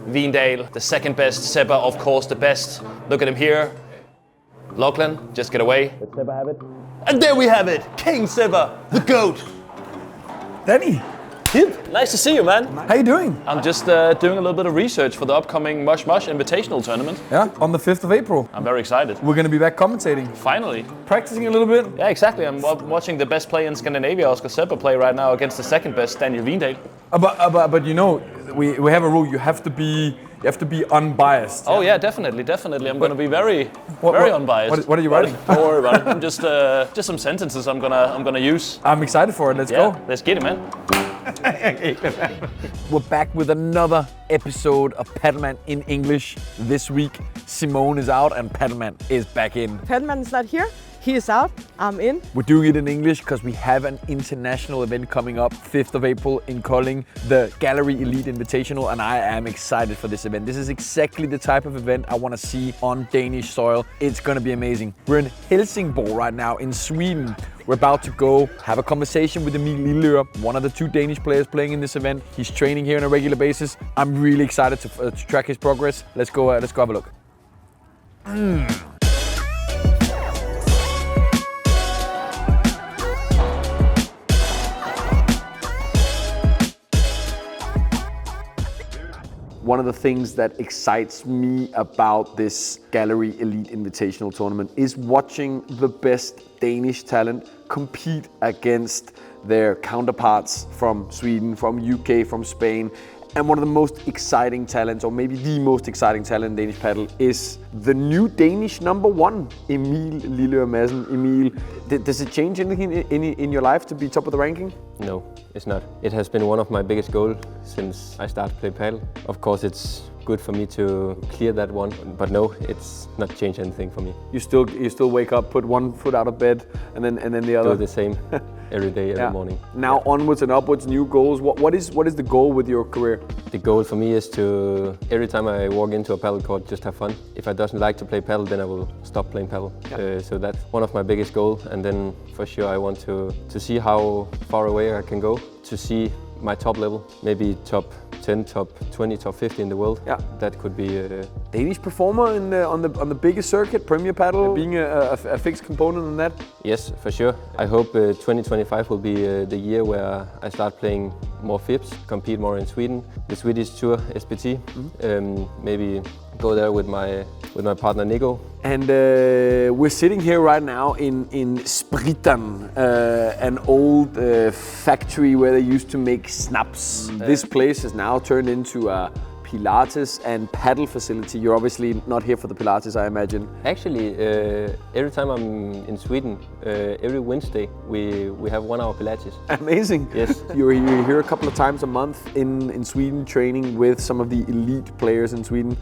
Veendale, the second best. Sebber, of course, the best. Look at him here. Lachlan, just get away. Let Sebber have it. And there we have it! King Sebber, the GOAT! Danny! Kip, nice to see you, man. How you doing? I'm just doing a little bit of research for the upcoming Mush Mush Invitational Tournament. Yeah, on the 5th of April. I'm very excited. We're going to be back commentating. Finally. Practicing a little bit. Yeah, exactly. I'm watching the best player in Scandinavia, Oscar Sebms, play right now against the second best, Daniel Veendale. But you know, we have a rule. You have to be unbiased. Oh yeah, definitely. I'm going to be very unbiased. What are you writing? Don't worry about it. I'm just some sentences I'm gonna use. I'm excited for it. Let's go. Let's get it, man. We're back with another episode of Padelman in English. This week, Simone is out and Padelman is back in. Padelman is not here. He is out, I'm in. We're doing it in English because we have an international event coming up 5th of April in Kolding, the Gallery Elite Invitational, and I am excited for this event. This is exactly the type of event I want to see on Danish soil. It's going to be amazing. We're in Helsingborg right now in Sweden. We're about to go have a conversation with Emil Lioen, one of the 2 Danish players playing in this event. He's training here on a regular basis. I'm really excited to track his progress. Let's go have a look. One of the things that excites me about this Gallery Elite Invitational Tournament is watching the best Danish talent compete against their counterparts from Sweden, from UK, from Spain. And one of the most exciting talents, or maybe the most exciting talent in Danish paddle, is the new Danish #1, Emil Lioen. Emil, does it change anything in your life to be top of the ranking? No, it's not. It has been one of my biggest goals since I started to play paddle. Of course, it's good for me to clear that one, but no, it's not changed anything for me. You still wake up, put one foot out of bed, and then the other. Do the same every day, every morning. Now onwards and upwards, new goals. What is the goal with your career? The goal for me is to every time I walk into a paddle court, just have fun. If I doesn't like to play paddle, then I will stop playing paddle. Yeah. So that's one of my biggest goals, and then for sure I want to see how far away I can go, to see my top level, maybe top 10, top 20, top 50 in the world. Yeah, that could be a Danish performer on the biggest circuit, Premier Paddle, being a fixed component in that. Yes, for sure. I hope 2025 will be the year where I start playing more FIPS, compete more in Sweden, the Swedish Tour SPT. Maybe go there with my partner Nikhil. And we're sitting here right now in Spritan, an old factory where they used to make snaps. This place is now turned into a Pilates and paddle facility. You're obviously not here for the Pilates, I imagine. Actually, every time I'm in Sweden, every Wednesday we have 1 hour Pilates. Amazing. Yes. You're here a couple of times a month in Sweden, training with some of the elite players in Sweden.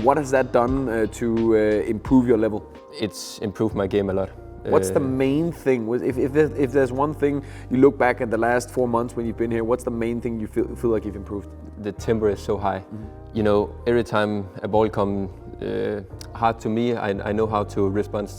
What has that done to improve your level? It's improved my game a lot. What's the main thing? If there's one thing you look back at the last 4 months when you've been here, what's the main thing you feel like you've improved? The tempo is so high. You know, every time a ball comes hard to me, I know how to respond.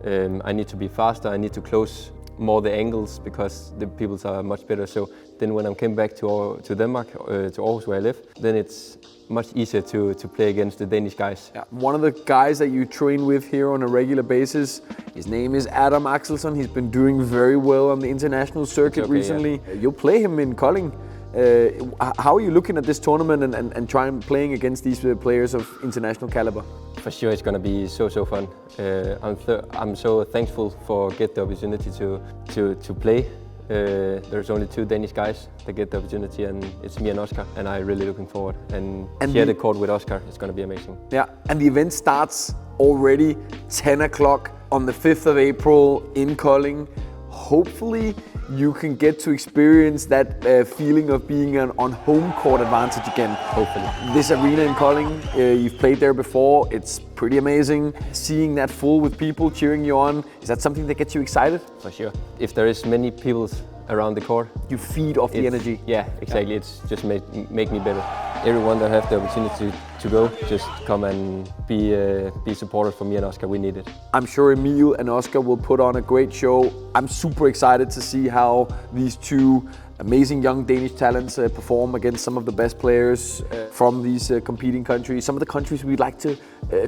I need to be faster, I need to close more the angles because the peoples are much better. So then when I came back to Denmark, to Aarhus where I live, then it's much easier to play against the Danish guys. Yeah. One of the guys that you train with here on a regular basis, his name is Adam Axelsson. He's been doing very well on the international circuit recently. Yeah. You'll play him in Kolding. How are you looking at this tournament and trying playing against these players of international caliber? For sure, it's going to be so fun. I'm so thankful for get the opportunity to play. There's only 2 Danish guys that get the opportunity, and it's me and Oscar, and I'm really looking forward. And share the court with Oscar, it's going to be amazing. Yeah, and the event starts already 10 o'clock on the 5th of April in Kolding. Hopefully you can get to experience that feeling of being on home court advantage again. Hopefully. This arena in Kolding, you've played there before, it's pretty amazing. Seeing that full with people cheering you on, is that something that gets you excited? For sure. If there is many people around the court, you feed off the energy. Yeah, exactly. Yeah. It's just make me better. Everyone that have the opportunity to go, just come and be supported for me and Oscar. We need it. I'm sure Emil and Oscar will put on a great show. I'm super excited to see how these 2 amazing young Danish talents perform against some of the best players from these competing countries, some of the countries we'd like to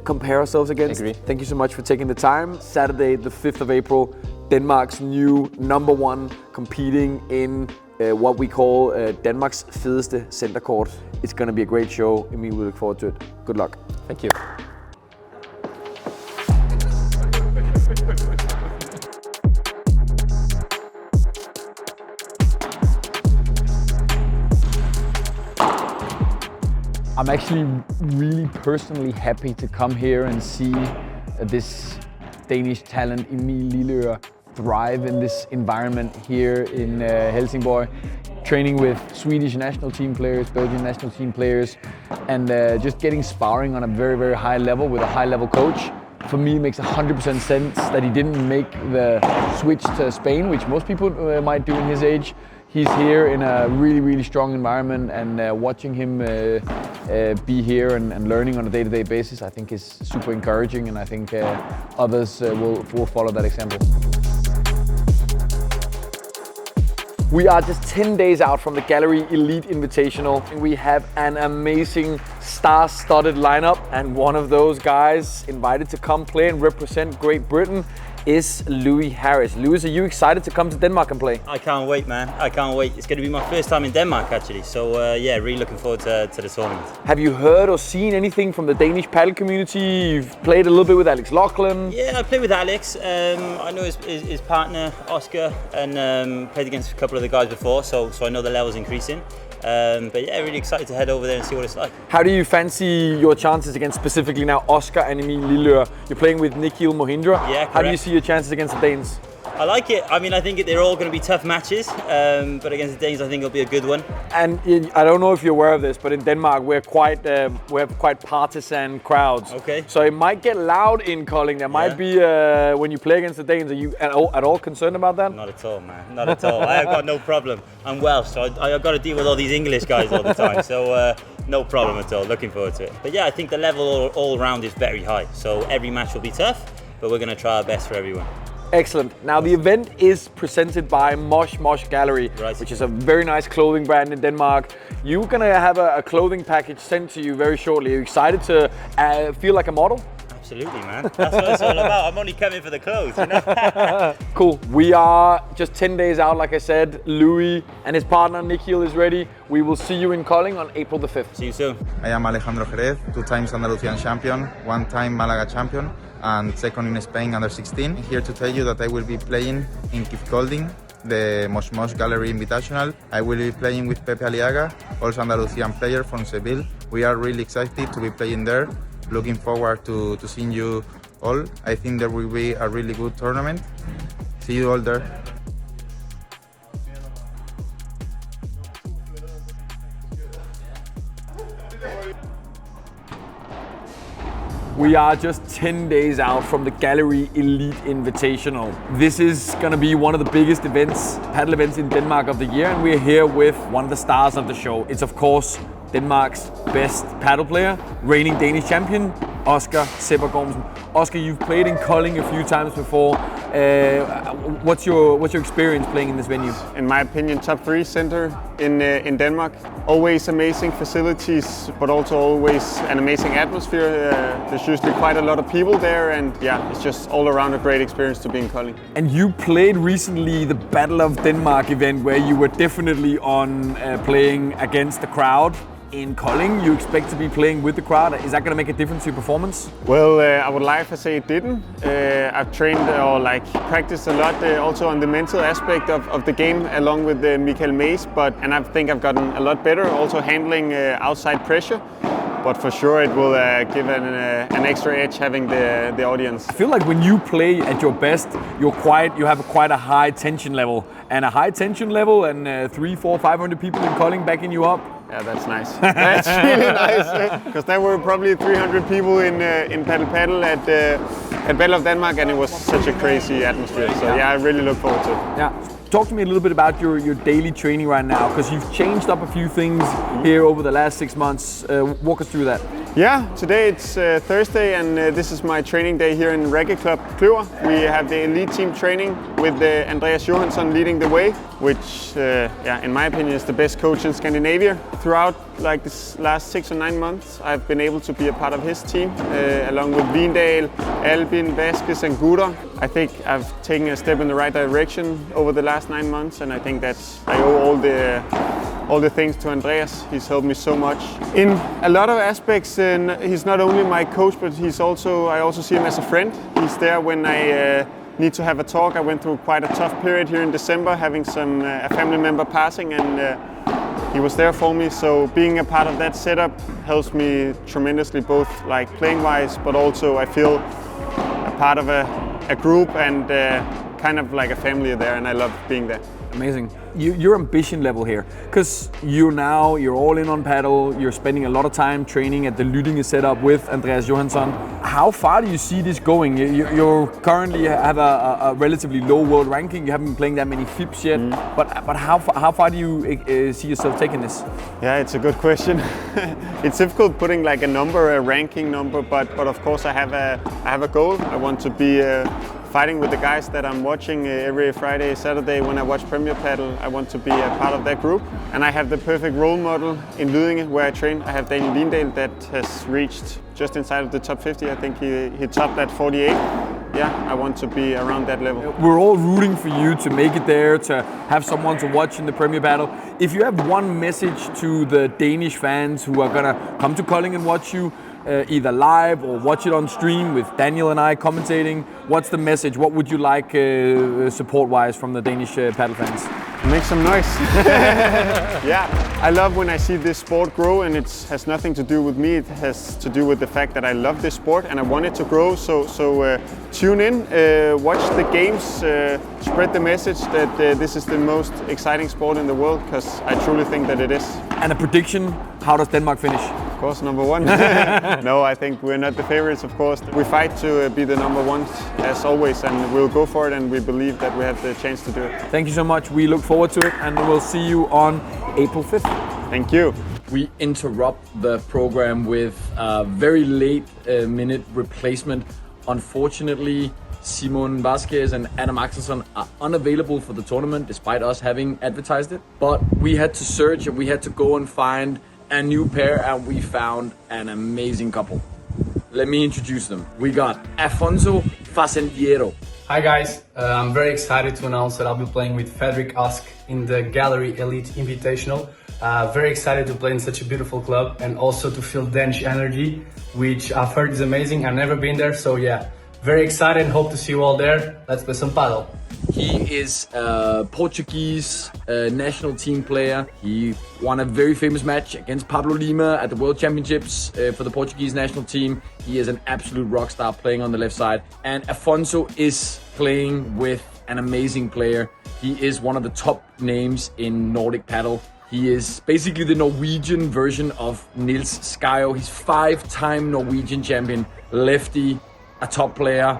compare ourselves against. Agree. Thank you so much for taking the time. Saturday, the 5th of April, Denmark's new #1 competing in what we call Danmarks fedeste centercourt. It's going to be a great show. Emil, we look forward to it. Good luck. Thank you. I'm actually really personally happy to come here and see this Danish talent, Emil Lioen, thrive in this environment here in Helsingborg, training with Swedish national team players, Belgian national team players, and just getting sparring on a very, very high level with a high-level coach. For me, it makes 100% sense that he didn't make the switch to Spain, which most people might do in his age. He's here in a really, really strong environment, and watching him be here and learning on a day-to-day basis, I think is super encouraging, and I think others will follow that example. We are just 10 days out from the Gallery Elite Invitational. We have an amazing star-studded lineup, and one of those guys invited to come play and represent Great Britain is Louie Harris. Louie, are you excited to come to Denmark and play? I can't wait, man. I can't wait. It's going to be my first time in Denmark, actually. So, yeah, really looking forward to the tournament. Have you heard or seen anything from the Danish paddle community? You've played a little bit with Alex Lachlan. Yeah, I played with Alex. I know his partner, Oscar, and played against a couple of the guys before, so I know the level's increasing. But yeah, really excited to head over there and see what it's like. How do you fancy your chances against specifically now Oscar and Emil Lioen? You're playing with Nikhil, Mohindra. Yeah, correct. How do you see your chances against the Danes? I like it. I mean, I think they're all going to be tough matches, but against the Danes, I think it'll be a good one. And I don't know if you're aware of this, but in Denmark we have quite partisan crowds. Okay. So it might get loud in Kolding. There might be when you play against the Danes. Are you at all concerned about that? Not at all, man. Not at all. I've got no problem. I'm Welsh, so I've got to deal with all these English guys all the time. So no problem at all. Looking forward to it. But yeah, I think the level all around is very high. So every match will be tough, but we're going to try our best for everyone. Excellent. Now the event is presented by Mosh Gallery, which is a very nice clothing brand in Denmark. You're gonna have a clothing package sent to you very shortly. Are you excited to feel like a model? Absolutely, man. That's what it's all about. I'm only coming for the clothes, you know? Cool. We are just 10 days out, like I said. Louie and his partner Nikhil is ready. We will see you in Kolding on April the 5th. See you soon. I am Alejandro Jerez, 2 times Andalusian champion, 1 time Malaga champion, and 2nd in Spain under 16. Here to tell you that I will be playing in KIF Kolding, the Mosh Gallery Invitational. I will be playing with Pepe Aliaga, also Andalusian player from Seville. We are really excited to be playing there. Looking forward to seeing you all. I think there will be a really good tournament. See you all there. We are just 10 days out from the Gallery Elite Invitational. This is gonna be one of the biggest paddle events in Denmark of the year, and we're here with one of the stars of the show. It's of course Denmark's best paddle player, reigning Danish champion, Oscar Sebms. Oscar, you've played in Kolding a few times before. What's your experience playing in this venue? In my opinion, top 3 center in Denmark. Always amazing facilities, but also always an amazing atmosphere. There's usually quite a lot of people there, and yeah, it's just all around a great experience to be in Kolding. And you played recently the Battle of Denmark event, where you were definitely on playing against the crowd. In Kolding, you expect to be playing with the crowd. Is that going to make a difference to your performance? Well, I would like to say it didn't. I've trained or practiced a lot also on the mental aspect of the game along with Michael Mays, and I think I've gotten a lot better also handling outside pressure. But for sure it will give an extra edge having the audience. I feel like when you play at your best, you have quite a high tension level. And a high tension level and 300, 400, 500 people in Kolding backing you up. Yeah, that's nice. That's really nice. Because there were probably 300 people in Paddle at Battle of Denmark, and it was such a crazy atmosphere. So yeah, I really look forward to it. Yeah. Talk to me a little bit about your daily training right now, because you've changed up a few things here over the last 6 months. Walk us through that. Yeah, today it's Thursday and this is my training day here in Racket Club Lilleøre. We have the elite team training with Andreas Johansson leading the way, which in my opinion is the best coach in Scandinavia. Throughout like this last 6 or 9 months I've been able to be a part of his team along with Vindal, Albin, Vasquez and Gudor. I think I've taken a step in the right direction over the last 9 months and I think that I owe all the things to Andreas. He's helped me so much in a lot of aspects. And he's not only my coach, but I also see him as a friend. He's there when I need to have a talk. I went through quite a tough period here in December, having a family member passing, and he was there for me. So being a part of that setup helps me tremendously, both like playing wise, but also I feel a part of a group and kind of like a family there, and I love being there. Amazing. Your ambition level here, because you're all in on paddle, you're spending a lot of time training at the Lilleøre setup with Andreas Johansson. How far do you see this going? You currently have a relatively low world ranking, you haven't been playing that many FIPs yet, but how far do you see yourself taking this? Yeah, it's a good question. It's difficult putting like a number, a ranking number, but of course I have a goal. I want to be fighting with the guys that I'm watching every Friday, Saturday when I watch Premier Padel. I want to be a part of that group. And I have the perfect role model in Lilleøre where I train. I have Daniel Vindal that has reached just inside of the top 50. I think he topped at 48. Yeah, I want to be around that level. We're all rooting for you to make it there, to have someone to watch in the Premier Padel. If you have one message to the Danish fans who are gonna come to Kolding and watch you, either live or watch it on stream with Daniel and I commentating, what's the message? What would you like support-wise from the Danish paddle fans? Make some noise. Yeah, I love when I see this sport grow, and it has nothing to do with me. It has to do with the fact that I love this sport and I want it to grow. So tune in, watch the games, spread the message that this is the most exciting sport in the world, because I truly think that it is. And a prediction, how does Denmark finish? Of course, number one. No, I think we're not the favorites, of course. We fight to be the number one as always, and we'll go for it, and we believe that we have the chance to do it. Thank you so much. We look forward to it, and we'll see you on April 5th. Thank you. We interrupt the program with a very late minute replacement. Unfortunately, Simon Vasquez and Adam Axelsson are unavailable for the tournament despite us having advertised it. But we had to search and we had to go and find a new pair, and we found an amazing couple. Let me introduce them. We got Afonso Fazendeiro. Hi guys, I'm very excited to announce that I'll be playing with Fredrik in the Gallery Elite Invitational. Very excited to play in such a beautiful club and also to feel Danish energy, which I've heard is amazing. I've never been there, so yeah, very excited and hope to see you all there. Let's play some paddle. He is a Portuguese national team player. He won a very famous match against Pablo Lima at the World Championships for the Portuguese national team. He is an absolute rock star playing on the left side. And Afonso is playing with an amazing player. He is one of the top names in Nordic paddle. He is basically the Norwegian version of Nils Skyo. He's 5-time Norwegian champion, lefty, a top player.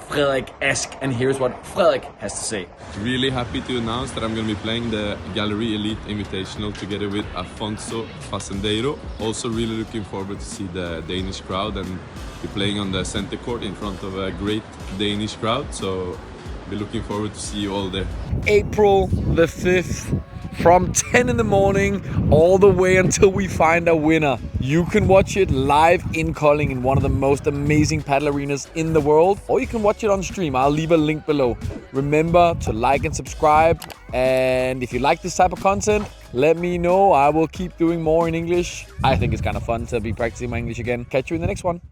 Fredrik Ask, and here's what Fredrik has to say. Really happy to announce that I'm going to be playing the Gallery Elite Invitational together with Afonso Fazendeiro. Also really looking forward to see the Danish crowd and be playing on the center court in front of a great Danish crowd. So be looking forward to see you all there. April the 5th. From 10 in the morning all the way until we find a winner. You can watch it live in Kolding in one of the most amazing paddle arenas in the world, or you can watch it on stream. I'll leave a link below. Remember to like and subscribe, and if you like this type of content, let me know. I will keep doing more in English. I think it's kind of fun to be practicing my English again. Catch you in the next one.